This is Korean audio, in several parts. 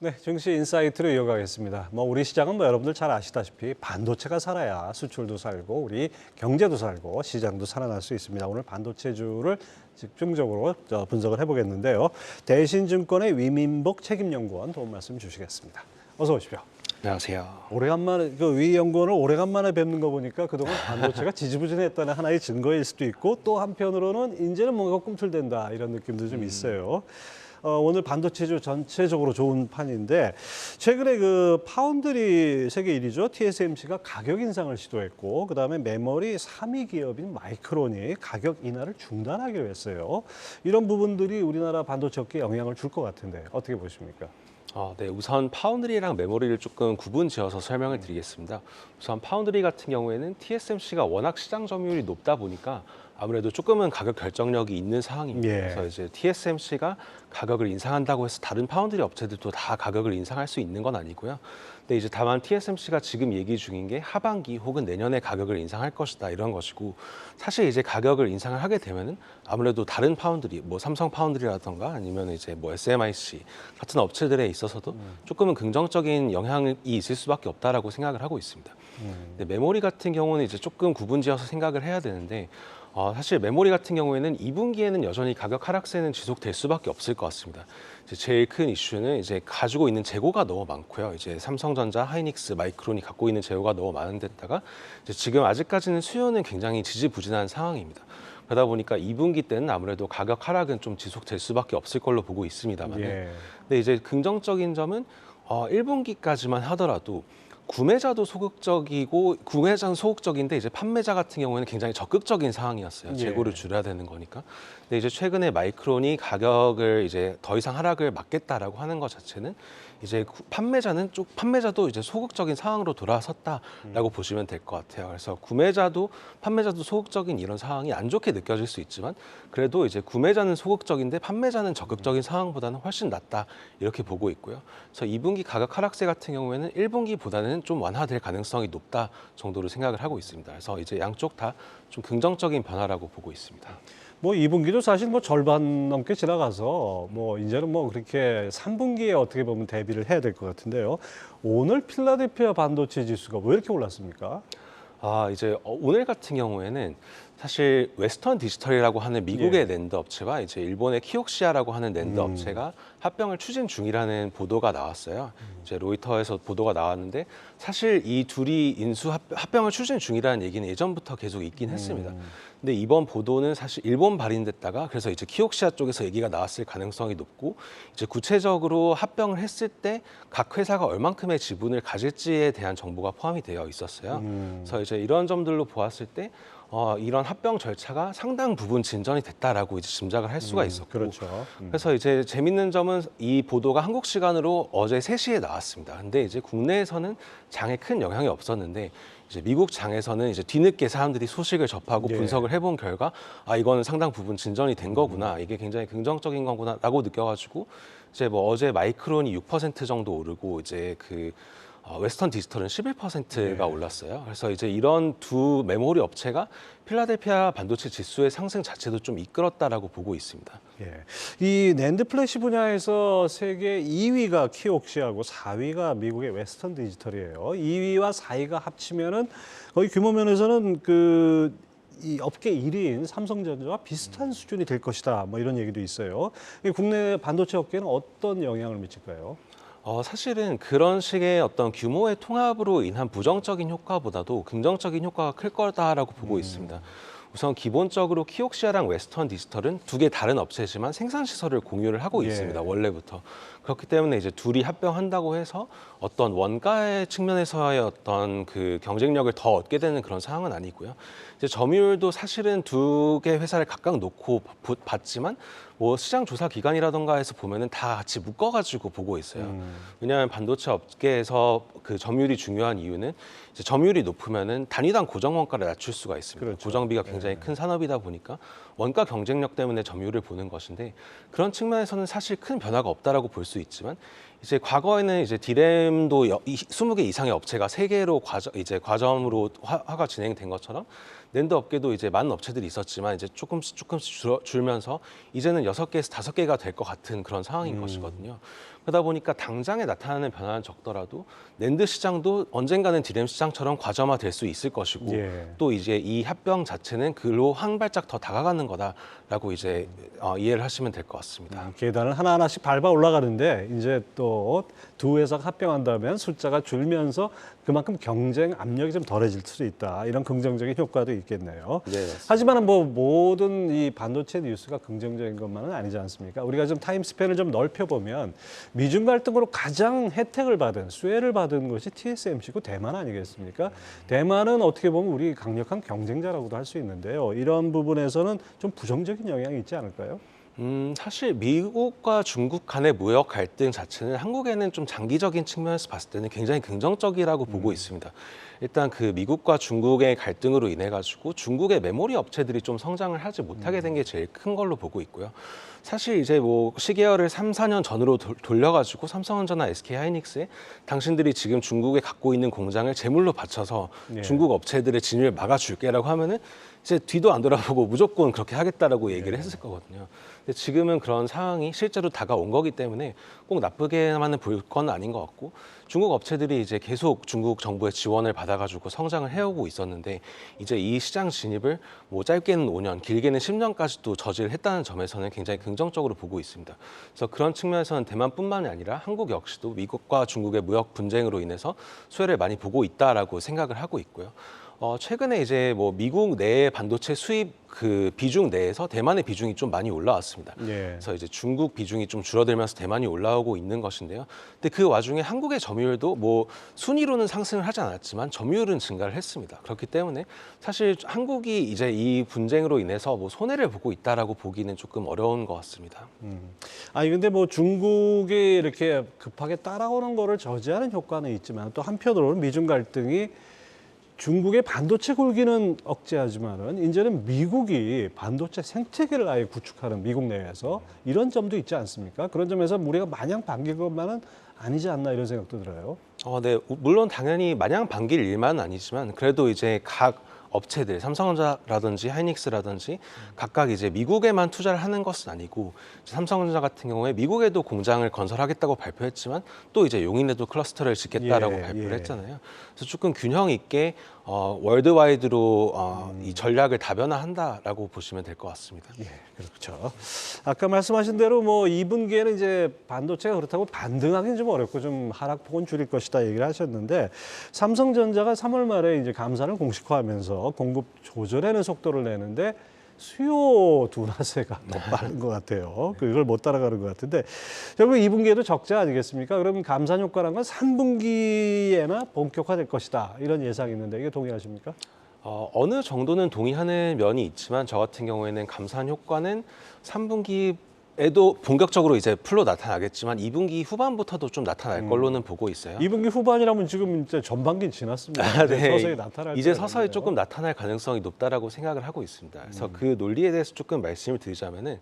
네, 증시 인사이트로 이어가겠습니다. 우리 시장은 여러분들 잘 아시다시피 반도체가 살아야 수출도 살고 우리 경제도 살고 시장도 살아날 수 있습니다. 오늘 반도체주를 집중적으로 분석을 해보겠는데요. 대신증권의 위민복 책임연구원 도움 말씀 주시겠습니다. 어서 오십시오. 안녕하세요. 오래간만에 위 연구원을 오래간만에 뵙는 거 보니까 그동안 반도체가 지지부진했다는 하나의 증거일 수도 있고 또 한편으로는 이제는 뭔가 꿈틀댄다 이런 느낌도 좀 있어요. 오늘 반도체주 전체적으로 좋은 판인데 최근에 파운드리 세계 1위죠. TSMC가 가격 인상을 시도했고 그다음에 메모리 3위 기업인 마이크론이 가격 인하를 중단하기로 했어요. 이런 부분들이 우리나라 반도체 업계에 영향을 줄 것 같은데 어떻게 보십니까? 네, 우선 파운드리랑 메모리를 조금 구분지어서 설명을 드리겠습니다. 우선 파운드리 같은 경우에는 TSMC가 워낙 시장 점유율이 높다 보니까 아무래도 조금은 가격 결정력이 있는 상황입니다. 예. 그래서 이제 TSMC가 가격을 인상한다고 해서 다른 파운드리 업체들도 다 가격을 인상할 수 있는 건 아니고요. 근데 이제 다만 TSMC가 지금 얘기 중인 게 하반기 혹은 내년에 가격을 인상할 것이다 이런 것이고 사실 이제 가격을 인상을 하게 되면은 아무래도 다른 파운드리, 삼성 파운드리라던가 아니면 이제 SMIC 같은 업체들에 있어서도 조금은 긍정적인 영향이 있을 수밖에 없다라고 생각을 하고 있습니다. 근데 메모리 같은 경우는 이제 조금 구분지어서 생각을 해야 되는데 사실 메모리 같은 경우에는 2분기에는 여전히 가격 하락세는 지속될 수밖에 없을 것 같습니다. 이제 제일 큰 이슈는 이제 가지고 있는 재고가 너무 많고요. 이제 삼성전자, 하이닉스, 마이크론이 갖고 있는 재고가 너무 많은 데다가 이제 지금 아직까지는 수요는 굉장히 지지부진한 상황입니다. 그러다 보니까 2분기 때는 아무래도 가격 하락은 좀 지속될 수밖에 없을 걸로 보고 있습니다만. 예. 근데 이제 긍정적인 점은 1분기까지만 하더라도 구매자도 소극적이고 구매자는 소극적인데 이제 판매자 같은 경우에는 굉장히 적극적인 상황이었어요. 예. 재고를 줄여야 되는 거니까. 근데 이제 최근에 마이크론이 가격을 이제 더 이상 하락을 막겠다라고 하는 것 자체는 이제 판매자도 이제 소극적인 상황으로 돌아섰다라고 보시면 될 것 같아요. 그래서 판매자도 소극적인 이런 상황이 안 좋게 느껴질 수 있지만 그래도 이제 구매자는 소극적인데 판매자는 적극적인 상황보다는 훨씬 낫다 이렇게 보고 있고요. 그래서 2분기 가격 하락세 같은 경우에는 1분기보다는 좀 완화될 가능성이 높다 정도로 생각을 하고 있습니다. 그래서 이제 양쪽 다 좀 긍정적인 변화라고 보고 있습니다. 2분기도 사실 절반 넘게 지나가서 이제는 그렇게 3분기에 어떻게 보면 대비를 해야 될 것 같은데요. 오늘 필라델피아 반도체 지수가 왜 이렇게 올랐습니까? 이제 오늘 같은 경우에는 사실 웨스턴 디지털이라고 하는 미국의 낸드 업체와 이제 일본의 키옥시아라고 하는 낸드 업체가 합병을 추진 중이라는 보도가 나왔어요. 이제 로이터에서 보도가 나왔는데 사실 이 둘이 합병을 추진 중이라는 얘기는 예전부터 계속 있긴 했습니다. 근데 이번 보도는 사실 일본 발인됐다가 그래서 이제 키옥시아 쪽에서 얘기가 나왔을 가능성이 높고 이제 구체적으로 합병을 했을 때 각 회사가 얼만큼의 지분을 가질지에 대한 정보가 포함이 되어 있었어요. 그래서 이제 이런 점들로 보았을 때 이런 합병 절차가 상당 부분 진전이 됐다라고 이제 짐작을 할 수가 있었고 그렇죠. 그래서 이제 재밌는 점은 이 보도가 한국 시간으로 어제 3시에 나왔습니다. 근데 이제 국내에서는 장에 큰 영향이 없었는데 이제 미국 장에서는 이제 뒤늦게 사람들이 소식을 접하고 분석을 해본 결과 이거는 상당 부분 진전이 된 거구나. 이게 굉장히 긍정적인 거구나라고 느껴가지고 이제 어제 마이크론이 6% 정도 오르고 이제 웨스턴 디지털은 11%가 올랐어요. 그래서 이제 이런 두 메모리 업체가 필라델피아 반도체 지수의 상승 자체도 좀 이끌었다라고 보고 있습니다. 예. 이 낸드 플래시 분야에서 세계 2위가 키옥시아고 4위가 미국의 웨스턴 디지털이에요. 2위와 4위가 합치면은 거의 규모 면에서는 이 업계 1위인 삼성전자와 비슷한 수준이 될 것이다. 이런 얘기도 있어요. 국내 반도체 업계는 어떤 영향을 미칠까요? 사실은 그런 식의 어떤 규모의 통합으로 인한 부정적인 효과보다도 긍정적인 효과가 클 거다라고 보고 있습니다. 우선 기본적으로 키옥시아랑 웨스턴 디지털은 두 개 다른 업체지만 생산 시설을 공유를 하고 있습니다. 원래부터. 그렇기 때문에 이제 둘이 합병한다고 해서 어떤 원가의 측면에서의 어떤 경쟁력을 더 얻게 되는 그런 상황은 아니고요. 이제 점유율도 사실은 두 개 회사를 각각 놓고 봤지만 시장 조사 기관이라던가 해서 보면은 다 같이 묶어가지고 보고 있어요. 왜냐하면 반도체 업계에서 점유율이 중요한 이유는 이제 점유율이 높으면은 단위당 고정 원가를 낮출 수가 있습니다. 그렇죠. 고정비가 굉장히 큰 산업이다 보니까 원가 경쟁력 때문에 점유율을 보는 것인데 그런 측면에서는 사실 큰 변화가 없다라고 볼 수 있지만 이제 과거에는 이제 디램도 20개 이상의 업체가 3개로 과점으로 화가 진행된 것처럼 낸드 업계도 이제 많은 업체들이 있었지만 이제 조금씩 줄면서 이제는 6개에서 5개가 될 것 같은 그런 상황인 것이거든요. 그러다 보니까 당장에 나타나는 변화는 적더라도 낸드 시장도 언젠가는 디램 시장처럼 과점화될 수 있을 것이고 예. 또 이제 이 합병 자체는 글로 한 발짝 더 다가가는 거다라고 이제 이해를 하시면 될 것 같습니다. 계단을 하나하나씩 밟아 올라가는데 이제 또 두 회사가 합병한다면 숫자가 줄면서 그만큼 경쟁 압력이 좀 덜해질 수 있다. 이런 긍정적인 효과도 있겠네요. 네, 맞습니다. 하지만 뭐 모든 이 반도체 뉴스가 긍정적인 것만은 아니지 않습니까? 우리가 좀 타임 스팬을 좀 넓혀 보면 미중 갈등으로 가장 혜택을 받은 수혜를 받은 것이 TSMC고 대만 아니겠습니까? 대만은 어떻게 보면 우리 강력한 경쟁자라고도 할 수 있는데요. 이런 부분에서는 좀 부정적인 영향이 있지 않을까요? 사실 미국과 중국 간의 무역 갈등 자체는 한국에는 좀 장기적인 측면에서 봤을 때는 굉장히 긍정적이라고 보고 있습니다. 일단 그 미국과 중국의 갈등으로 인해 가지고 중국의 메모리 업체들이 좀 성장을 하지 못하게 된 게 제일 큰 걸로 보고 있고요. 사실 이제 뭐 시계열을 3, 4년 전으로 돌려가지고 삼성전자나 SK하이닉스에 당신들이 지금 중국에 갖고 있는 공장을 제물로 바쳐서 예. 중국 업체들의 진입을 막아줄게라고 하면은 이제 뒤도 안 돌아보고 무조건 그렇게 하겠다라고 얘기를 했을 거거든요. 근데 지금은 그런 상황이 실제로 다가온 거기 때문에 꼭 나쁘게만은 볼 건 아닌 것 같고 중국 업체들이 이제 계속 중국 정부의 지원을 받아가지고 성장을 해오고 있었는데 이제 이 시장 진입을 뭐 짧게는 5년, 길게는 10년까지도 저지를 했다는 점에서는 굉장히 긍정적으로 보고 있습니다. 그래서 그런 측면에서는 대만뿐만이 아니라 한국 역시도 미국과 중국의 무역 분쟁으로 인해서 수혜를 많이 보고 있다라고 생각을 하고 있고요. 최근에 이제 뭐 미국 내 반도체 수입 그 비중 내에서 대만의 비중이 좀 많이 올라왔습니다. 예. 그래서 이제 중국 비중이 좀 줄어들면서 대만이 올라오고 있는 것인데요. 근데 그 와중에 한국의 점유율도 뭐 순위로는 상승을 하지 않았지만 점유율은 증가를 했습니다. 그렇기 때문에 사실 한국이 이제 이 분쟁으로 인해서 뭐 손해를 보고 있다라고 보기는 조금 어려운 것 같습니다. 아니 근데 뭐 중국이 이렇게 급하게 따라오는 거를 저지하는 효과는 있지만 또 한편으로는 미중 갈등이 중국의 반도체 굴기는 억제하지만은 이제는 미국이 반도체 생태계를 아예 구축하는 미국 내에서 이런 점도 있지 않습니까? 그런 점에서 우리가 마냥 반긴 것만은 아니지 않나 이런 생각도 들어요. 네, 물론 당연히 마냥 반길 일만은 아니지만 그래도 이제 각 업체들, 삼성전자라든지 하이닉스라든지 각각 이제 미국에만 투자를 하는 것은 아니고 삼성전자 같은 경우에 미국에도 공장을 건설하겠다고 발표했지만 또 이제 용인에도 클러스터를 짓겠다라고 발표를 했잖아요. 그래서 조금 균형 있게 월드와이드로 이 전략을 다변화한다라고 보시면 될 것 같습니다. 예, 그렇죠. 아까 말씀하신 대로 뭐 2분기에는 이제 반도체가 그렇다고 반등하기는 좀 어렵고 좀 하락폭은 줄일 것이다 얘기를 하셨는데 삼성전자가 3월 말에 이제 감산을 공식화하면서 공급 조절하는 속도를 내는데 수요 둔화세가 더 빠른 것 같아요. 그걸 못 따라가는 것 같은데 결국 2분기에도 적자 아니겠습니까? 그러면 감산 효과란 건 3분기에나 본격화될 것이다 이런 예상이 있는데 이게 동의하십니까? 어느 정도는 동의하는 면이 있지만 저 같은 경우에는 감산 효과는 3분기에도 본격적으로 이제 풀로 나타나겠지만 2분기 후반부터도 좀 나타날 걸로는 보고 있어요. 2분기 후반이라면 지금 이제 전반기는 지났습니다. 이제 서서히 나타날 이제 때가 서서히 됐네요. 조금 나타날 가능성이 높다라고 생각을 하고 있습니다. 그래서 그 논리에 대해서 조금 말씀을 드리자면은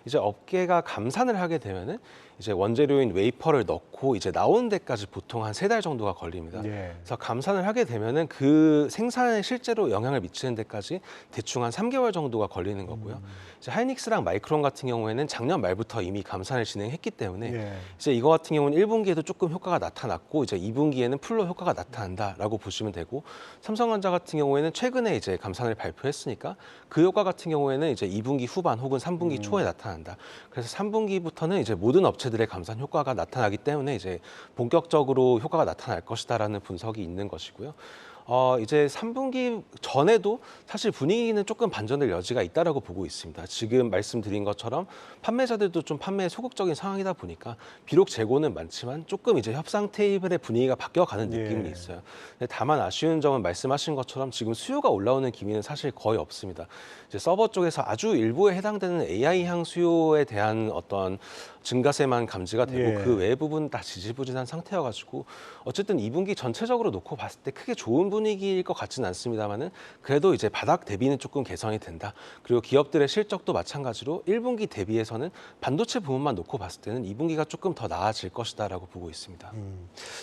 이제 업계가 감산을 하게 되면은 이제 원재료인 웨이퍼를 넣고 이제 나오는 데까지 보통 한 3달 정도가 걸립니다. 예. 그래서 감산을 하게 되면은 그 생산에 실제로 영향을 미치는 데까지 대충 한 3개월 정도가 걸리는 거고요. 이제 하이닉스랑 마이크론 같은 경우에는 작년 말부터 이미 감산을 진행했기 때문에 예. 이제 이거 같은 경우는 1분기에도 조금 효과가 나타났고 이제 2분기에는 풀로 효과가 나타난다라고 보시면 되고 삼성전자 같은 경우에는 최근에 이제 감산을 발표했으니까 그 효과 같은 경우에는 이제 2분기 후반 혹은 3분기 초에 나타난다. 그래서 3분기부터는 이제 모든 업체들의 감산 효과가 나타나기 때문에 이제 본격적으로 효과가 나타날 것이다라는 분석이 있는 것이고요. 이제 3분기 전에도 사실 분위기는 조금 반전될 여지가 있다라고 보고 있습니다. 지금 말씀드린 것처럼 판매자들도 좀 판매에 소극적인 상황이다 보니까 비록 재고는 많지만 조금 이제 협상 테이블의 분위기가 바뀌어가는 느낌이 있어요. 근데 다만 아쉬운 점은 말씀하신 것처럼 지금 수요가 올라오는 기미는 사실 거의 없습니다. 이제 서버 쪽에서 아주 일부에 해당되는 AI향 수요에 대한 어떤 증가세만 감지가 되고 그 외의 부분 다 지지부진한 상태여가지고 어쨌든 2분기 전체적으로 놓고 봤을 때 크게 좋은 분위기일 것 같지는 않습니다만은 그래도 이제 바닥 대비는 조금 개선이 된다. 그리고 기업들의 실적도 마찬가지로 1분기 대비해서는 반도체 부분만 놓고 봤을 때는 2분기가 조금 더 나아질 것이다라고 보고 있습니다.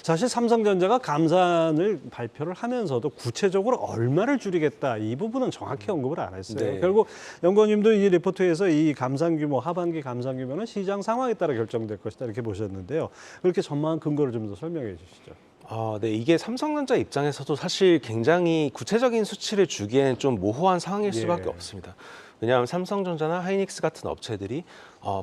사실 삼성전자가 감산을 발표를 하면서도 구체적으로 얼마를 줄이겠다 이 부분은 정확히 언급을 안 했어요. 네. 결국 연구원님도 이 리포트에서 이 감산 규모, 하반기 감산 규모는 시장 상황에 따라 결정될 것이다 이렇게 보셨는데요. 그렇게 전망한 근거를 좀 더 설명해 주시죠. 네, 이게 삼성전자 입장에서도 사실 굉장히 구체적인 수치를 주기에는 좀 모호한 상황일 수밖에 예. 없습니다. 왜냐하면 삼성전자나 하이닉스 같은 업체들이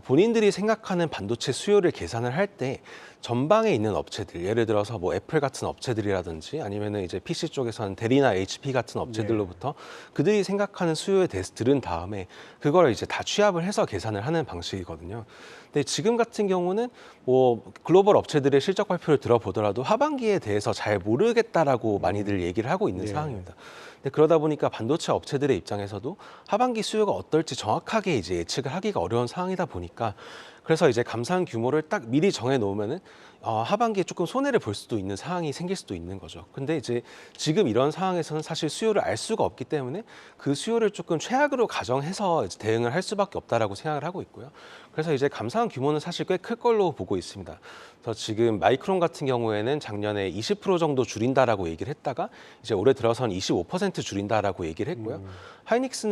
본인들이 생각하는 반도체 수요를 계산을 할 때 전방에 있는 업체들, 예를 들어서 뭐 애플 같은 업체들이라든지 아니면은 이제 PC 쪽에서는 델이나 HP 같은 업체들로부터 그들이 생각하는 수요에 대해서 들은 다음에 그걸 이제 다 취합을 해서 계산을 하는 방식이거든요. 근데 지금 같은 경우는 뭐 글로벌 업체들의 실적 발표를 들어보더라도 하반기에 대해서 잘 모르겠다라고 많이들 얘기를 하고 있는 예. 상황입니다. 근데 그러다 보니까 반도체 업체들의 입장에서도 하반기 수요가 어떨지 정확하게 이제 예측을 하기가 어려운 상황이다 보니까 그래서 이제 감산 규모를 딱 미리 정해 놓으면은 하반기에 조금 손해를 볼 수도 있는 상황이 생길 수도 있는 거죠. 근데 이제 지금 이런 상황에서는 사실 수요를 알 수가 없기 때문에 그 수요를 조금 최악으로 가정해서 이제 대응을 할 수밖에 없다라고 생각을 하고 있고요. 그래서 이제 감산 규모는 사실 꽤 클 걸로 보고 있습니다. 그래서 지금 마이크론 같은 경우에는 작년에 20% 정도 줄인다라고 얘기를 했다가 이제 올해 들어서는 25% 줄인다라고 얘기를 했고요. 하이닉스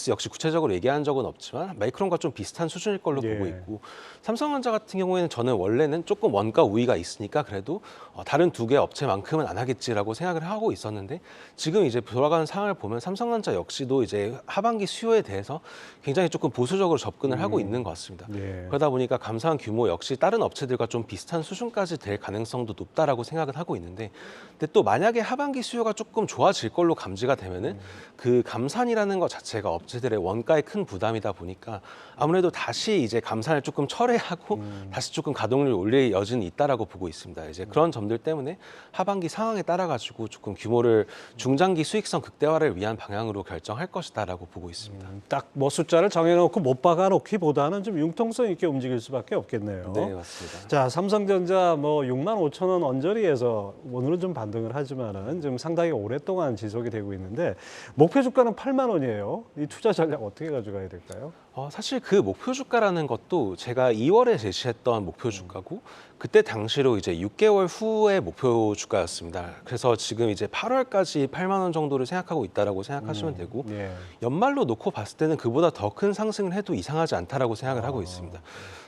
역시 구체적으로 얘기한 적은 없지만 마이크론과 좀 비슷한 수준일 걸로 예. 보고 있고 삼성전자 같은 경우에는 저는 원래는 조금 원가 우위가 있으니까 그래도 다른 두 개 업체만큼은 안 하겠지라고 생각을 하고 있었는데 지금 이제 돌아가는 상황을 보면 삼성전자 역시도 이제 하반기 수요에 대해서 굉장히 조금 보수적으로 접근을 하고 있는 것 같습니다. 예. 그러다 보니까 감산 규모 역시 다른 업체들과 좀 비슷한 수준까지 될 가능성도 높다라고 생각을 하고 있는데 근데 또 만약에 하반기 수요가 조금 좋아질 걸로 감지가 되면은 그 감산이라는 것 자체가 업체들의 원가에 큰 부담이다 보니까 아무래도 다시 이제 감산을 조금 철회하고 다시 조금 가동률을 올릴 여지는 있다라고 보고 있습니다. 이제 그런 점들 때문에 하반기 상황에 따라 가지고 조금 규모를 중장기 수익성 극대화를 위한 방향으로 결정할 것이다라고 보고 있습니다. 딱 뭐 숫자를 정해놓고 못 박아놓기보다는 좀 융통성 있게 움직일 수밖에 없겠네요. 네, 맞습니다. 자, 삼성전자 뭐 6만 5천 원 언저리에서 오늘은 좀 반등을 하지만은 지금 상당히 오랫동안 지속이 되고 있는데 목표 주가는 8만 원이에요. 이 투자 전략 어떻게 가져가야 될까요? 사실 그 목표 주가라는 것도 제가 2월에 제시했던 목표 주가고 그때 당시로 이제 6개월 후의 목표 주가였습니다. 그래서 지금 이제 8월까지 8만 원 정도를 생각하고 있다라고 생각하시면 되고 예. 연말로 놓고 봤을 때는 그보다 더 큰 상승을 해도 이상하지 않다라고 생각을 하고 있습니다.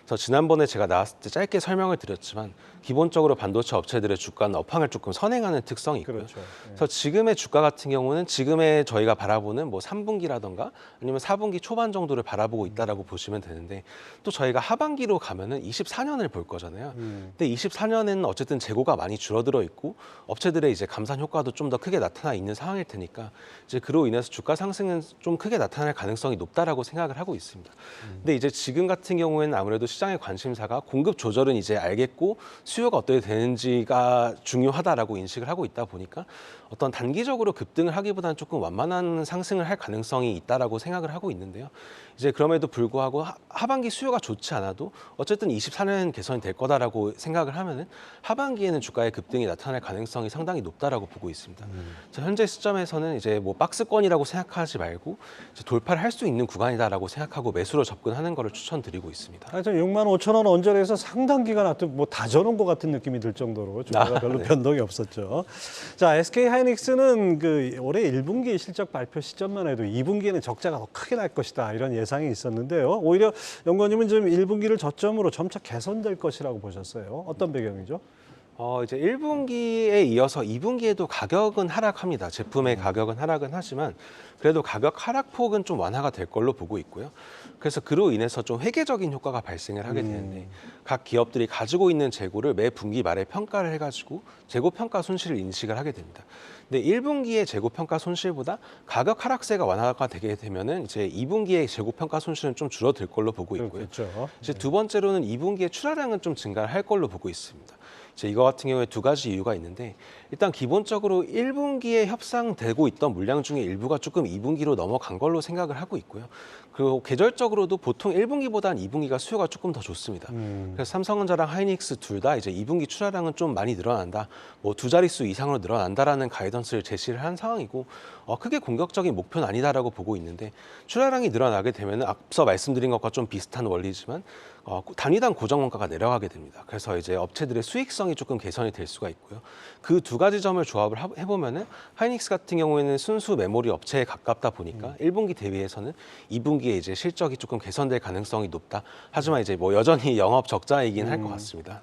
그래서 지난번에 제가 나왔을 때 짧게 설명을 드렸지만 기본적으로 반도체 업체들의 주가는 업황을 조금 선행하는 특성이 있고요. 그렇죠. 예. 그래서 지금의 주가 같은 경우는 지금의 저희가 바라보는 뭐 3분기라던가 아니면 4분기 초반 정도를 바라보고 있다라고 보시면 되는데 또 저희가 하반기로 가면은 24년을 볼 거잖아요. 근데 24년에는 어쨌든 재고가 많이 줄어들어 있고 업체들의 이제 감산 효과도 좀 더 크게 나타나 있는 상황일 테니까 이제 그로 인해서 주가 상승은 좀 크게 나타날 가능성이 높다라고 생각을 하고 있습니다. 근데 이제 지금 같은 경우에는 아무래도 시장의 관심사가 공급 조절은 이제 알겠고 수요가 어떻게 되는지가 중요하다라고 인식을 하고 있다 보니까 어떤 단기적으로 급등을 하기보다는 조금 완만한 상승을 할 가능성이 있다라고 생각을 하고 있는데요. 이제 그럼에도 불구하고 하반기 수요가 좋지 않아도 어쨌든 24년에는 개선이 될 거다라고 생각을 하면은 하반기에는 주가의 급등이 나타날 가능성이 상당히 높다라고 보고 있습니다. 그래서 현재 시점에서는 이제 뭐 박스권이라고 생각하지 말고 이제 돌파를 할 수 있는 구간이다라고 생각하고 매수로 접근하는 것을 추천드리고 있습니다. 하여튼 6만 5천 원 언저리에서 상당 기간 하여튼 뭐 다져놓은 것 같은 느낌이 들 정도로 주가가 별로 네. 변동이 없었죠. 자, SK 하이닉스는 그 올해 1분기 실적 발표 시점만 해도 2분기에는 적자가 더 크게 날 것이다 이런 예상이 있었는데요. 오히려 연구원님은 지금 1분기를 저점으로 점차 개선될 것이라고 보셨어요. 어떤 배경이죠? 이제 1분기에 이어서 2분기에도 가격은 하락합니다. 제품의 가격은 하락은 하지만 그래도 가격 하락폭은 좀 완화가 될 걸로 보고 있고요. 그래서 그로 인해서 좀 회계적인 효과가 발생을 하게 되는데 각 기업들이 가지고 있는 재고를 매 분기 말에 평가를 해가지고 재고 평가 손실을 인식을 하게 됩니다. 근데 1분기의 재고 평가 손실보다 가격 하락세가 완화가 되게 되면은 이제 2분기의 재고 평가 손실은 좀 줄어들 걸로 보고 있고요. 그렇죠. 이제 두 번째로는 2분기의 출하량은 좀 증가를 할 걸로 보고 있습니다. 이제 이거 같은 경우에 두 가지 이유가 있는데 일단 기본적으로 1분기에 협상되고 있던 물량 중에 일부가 조금 2분기로 넘어간 걸로 생각을 하고 있고요. 그리고 계절적으로도 보통 1분기보다는 2분기가 수요가 조금 더 좋습니다. 그래서 삼성전자랑 하이닉스 둘 다 이제 2분기 출하량은 좀 많이 늘어난다. 뭐 두 자릿수 이상으로 늘어난다라는 가이던스를 제시를 한 상황이고 크게 공격적인 목표는 아니다라고 보고 있는데 출하량이 늘어나게 되면 앞서 말씀드린 것과 좀 비슷한 원리지만 단위당 고정 원가가 내려가게 됩니다. 그래서 이제 업체들의 수익성이 조금 개선이 될 수가 있고요. 그 두 가지 점을 조합을 해보면은 하이닉스 같은 경우에는 순수 메모리 업체에 가깝다 보니까 1분기 대비해서는 2분기에 이제 실적이 조금 개선될 가능성이 높다. 하지만 이제 뭐 여전히 영업 적자이긴 할 것 같습니다.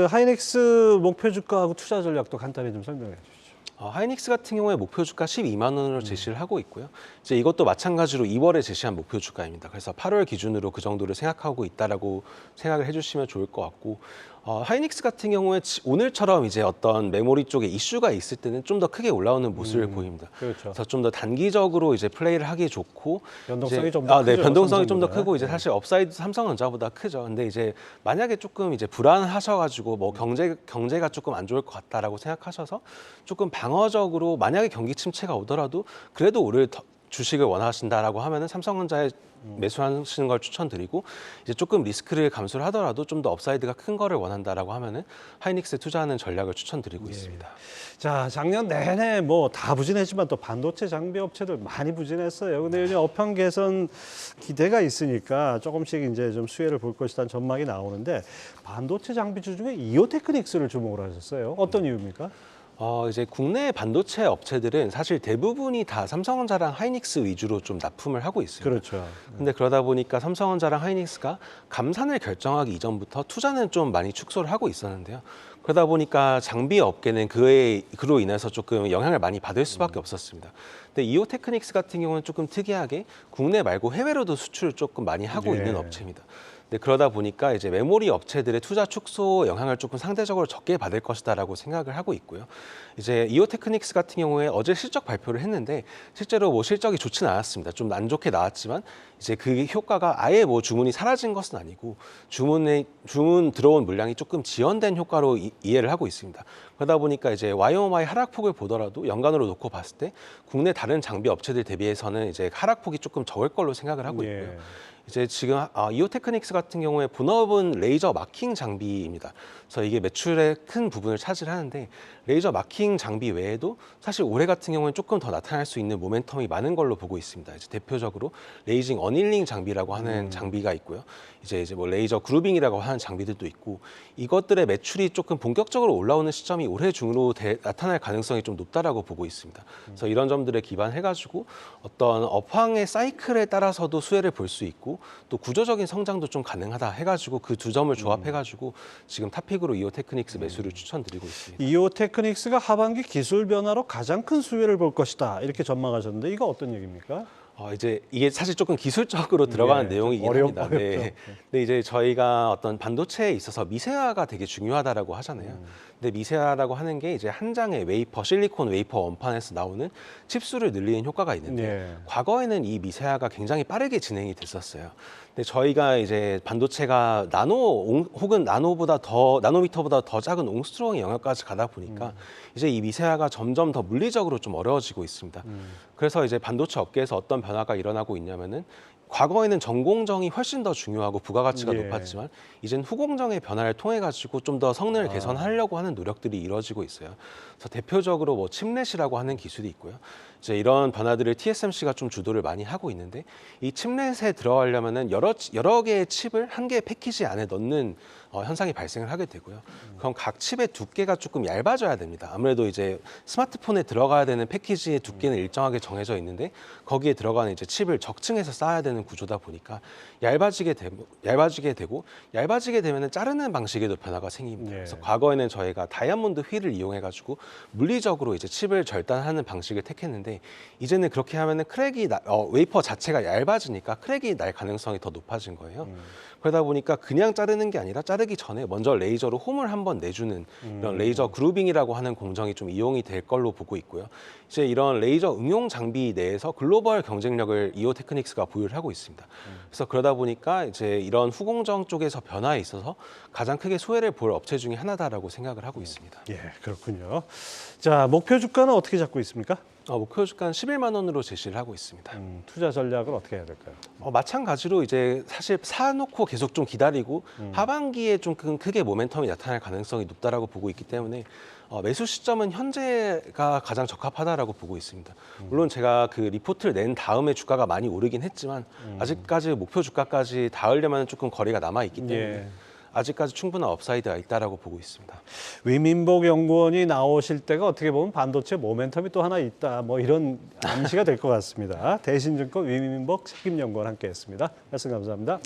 하이닉스 목표 주가하고 투자 전략도 간단히 좀 설명해 주시죠. 하이닉스 같은 경우에 목표 주가 12만 원으로 제시를 하고 있고요. 이제 이것도 마찬가지로 2월에 제시한 목표 주가입니다. 그래서 8월 기준으로 그 정도를 생각하고 있다라고 생각을 해주시면 좋을 것 같고, 하이닉스 같은 경우에 오늘처럼 이제 어떤 메모리 쪽에 이슈가 있을 때는 좀 더 크게 올라오는 모습을 보입니다. 그렇죠. 그래서 좀 더 단기적으로 이제 플레이를 하기 좋고, 변동성이 좀 더 네, 크죠, 변동성이 좀 더 삼성보다. 크고 이제 사실 업사이드 삼성전자보다 크죠. 근데 이제 만약에 조금 이제 불안하셔가지고 뭐 경제가 조금 안 좋을 것 같다라고 생각하셔서 조금 방어적으로 만약에 경기 침체가 오더라도 그래도 오를 주식을 원하신다라고 하면은 삼성전자에 매수하시는 걸 추천드리고, 이제 조금 리스크를 감수를 하더라도 좀 더 업사이드가 큰 거를 원한다라고 하면은 하이닉스에 투자하는 전략을 추천드리고 있습니다. 자, 작년 내내 뭐 다 부진했지만 또 반도체 장비 업체들 많이 부진했어요. 근데 요즘 업황 개선 기대가 있으니까 조금씩 이제 좀 수혜를 볼 것이라는 전망이 나오는데, 반도체 장비주 중에 이오테크닉스를 주목을 하셨어요. 어떤 이유입니까? 이제 국내 반도체 업체들은 사실 대부분이 다 삼성전자랑 하이닉스 위주로 좀 납품을 하고 있습니다. 그렇죠. 근데 그러다 보니까 삼성전자랑 하이닉스가 감산을 결정하기 이전부터 투자는 좀 많이 축소를 하고 있었는데요. 그러다 보니까 장비 업계는 그로 인해서 조금 영향을 많이 받을 수밖에 없었습니다. 근데 이오테크닉스 같은 경우는 조금 특이하게 국내 말고 해외로도 수출을 조금 많이 하고 있는 업체입니다. 네, 그러다 보니까 이제 메모리 업체들의 투자 축소 영향을 조금 상대적으로 적게 받을 것이다라고 생각을 하고 있고요. 이제 이오테크닉스 같은 경우에 어제 실적 발표를 했는데 실제로 뭐 실적이 좋지는 않았습니다. 좀 안 좋게 나왔지만 이제 그 효과가 아예 뭐 주문이 사라진 것은 아니고 주문 들어온 물량이 조금 지연된 효과로 이해를 하고 있습니다. 그러다 보니까 이제 YoY 하락폭을 보더라도 연간으로 놓고 봤을 때 국내 다른 장비 업체들 대비해서는 이제 하락폭이 조금 적을 걸로 생각을 하고 있고요. 이제 지금 이오테크닉스 같은 경우에 본업은 레이저 마킹 장비입니다. 그래서 이게 매출의 큰 부분을 차지하는데 레이저 마킹 장비 외에도 사실 올해 같은 경우는 조금 더 나타날 수 있는 모멘텀이 많은 걸로 보고 있습니다. 이제 대표적으로 레이징 어닐링 장비라고 하는 장비가 있고요. 이제 뭐 레이저 그루빙이라고 하는 장비들도 있고, 이것들의 매출이 조금 본격적으로 올라오는 시점이 올해 중으로 나타날 가능성이 좀 높다라고 보고 있습니다. 그래서 이런 점들에 기반해가지고 어떤 업황의 사이클에 따라서도 수혜를 볼 수 있고 또 구조적인 성장도 좀 가능하다 해가지고 그 두 점을 조합해가지고 지금 탑픽으로 이오테크닉스 매수를 추천드리고 있습니다. 이오테크닉스가 하반기 기술 변화로 가장 큰 수혜를 볼 것이다, 이렇게 전망하셨는데 이거 어떤 얘기입니까? 이제 이게 사실 조금 기술적으로 들어가는 내용이긴 합니다. 어렵죠. 네. 근데 이제 저희가 어떤 반도체에 있어서 미세화가 되게 중요하다라고 하잖아요. 근데 미세화라고 하는 게 이제 한 장의 웨이퍼, 실리콘 웨이퍼 원판에서 나오는 칩수를 늘리는 효과가 있는데 과거에는 이 미세화가 굉장히 빠르게 진행이 됐었어요. 근데 저희가 이제 반도체가 혹은 나노미터보다 더 작은 옹스트롱의 영역까지 가다 보니까 이제 이 미세화가 점점 더 물리적으로 좀 어려워지고 있습니다. 그래서 이제 반도체 업계에서 어떤 변화가 일어나고 있냐면은 과거에는 전공정이 훨씬 더 중요하고 부가가치가 높았지만 이젠 후공정의 변화를 통해 가지고 좀 더 성능을 개선하려고 하는 노력들이 이루어지고 있어요. 그래서 대표적으로 뭐 칩렛이라고 하는 기술이 있고요. 이제 이런 변화들을 TSMC가 좀 주도를 많이 하고 있는데, 이 칩렛에 들어가려면은 여러 개의 칩을 한 개의 패키지 안에 넣는 현상이 발생을 하게 되고요. 그럼 각 칩의 두께가 조금 얇아져야 됩니다. 아무래도 이제 스마트폰에 들어가야 되는 패키지의 두께는 일정하게 정해져 있는데 거기에 들어가는 이제 칩을 적층해서 쌓아야 되는 구조다 보니까 얇아지게 되면은 자르는 방식에도 변화가 생깁니다. 그래서 과거에는 저희가 다이아몬드 휠을 이용해 가지고 물리적으로 이제 칩을 절단하는 방식을 택했는데, 이제는 그렇게 하면은 웨이퍼 자체가 얇아지니까 크랙이 날 가능성이 더 높아진 거예요. 그러다 보니까 그냥 자르는 게 아니라 자르기 전에 먼저 레이저로 홈을 한번 내주는 이런 레이저 그루빙이라고 하는 공정이 좀 이용이 될 걸로 보고 있고요. 이제 이런 레이저 응용 장비 내에서 글로벌 경쟁력을 이오 테크닉스가 보유를 하고 있습니다. 그래서 그러다 보니까 이제 이런 후공정 쪽에서 변화에 있어서 가장 크게 소외를 볼 업체 중에 하나다라고 생각을 하고 있습니다. 예, 그렇군요. 자, 목표 주가는 어떻게 잡고 있습니까? 목표 주가는 11만 원으로 제시를 하고 있습니다. 투자 전략은 어떻게 해야 될까요? 마찬가지로 이제 사실 사놓고 계속 좀 기다리고 하반기에 좀 크게 모멘텀이 나타날 가능성이 높다라고 보고 있기 때문에 매수 시점은 현재가 가장 적합하다라고 보고 있습니다. 물론 제가 그 리포트를 낸 다음에 주가가 많이 오르긴 했지만 아직까지 목표 주가까지 닿으려면 조금 거리가 남아 있기 때문에 예. 아직까지 충분한 업사이드가 있다라고 보고 있습니다. 위민복 연구원이 나오실 때가 어떻게 보면 반도체 모멘텀이 또 하나 있다. 뭐 이런 암시가 될 것 같습니다. 대신증권 위민복 책임연구원 함께했습니다. 말씀 감사합니다.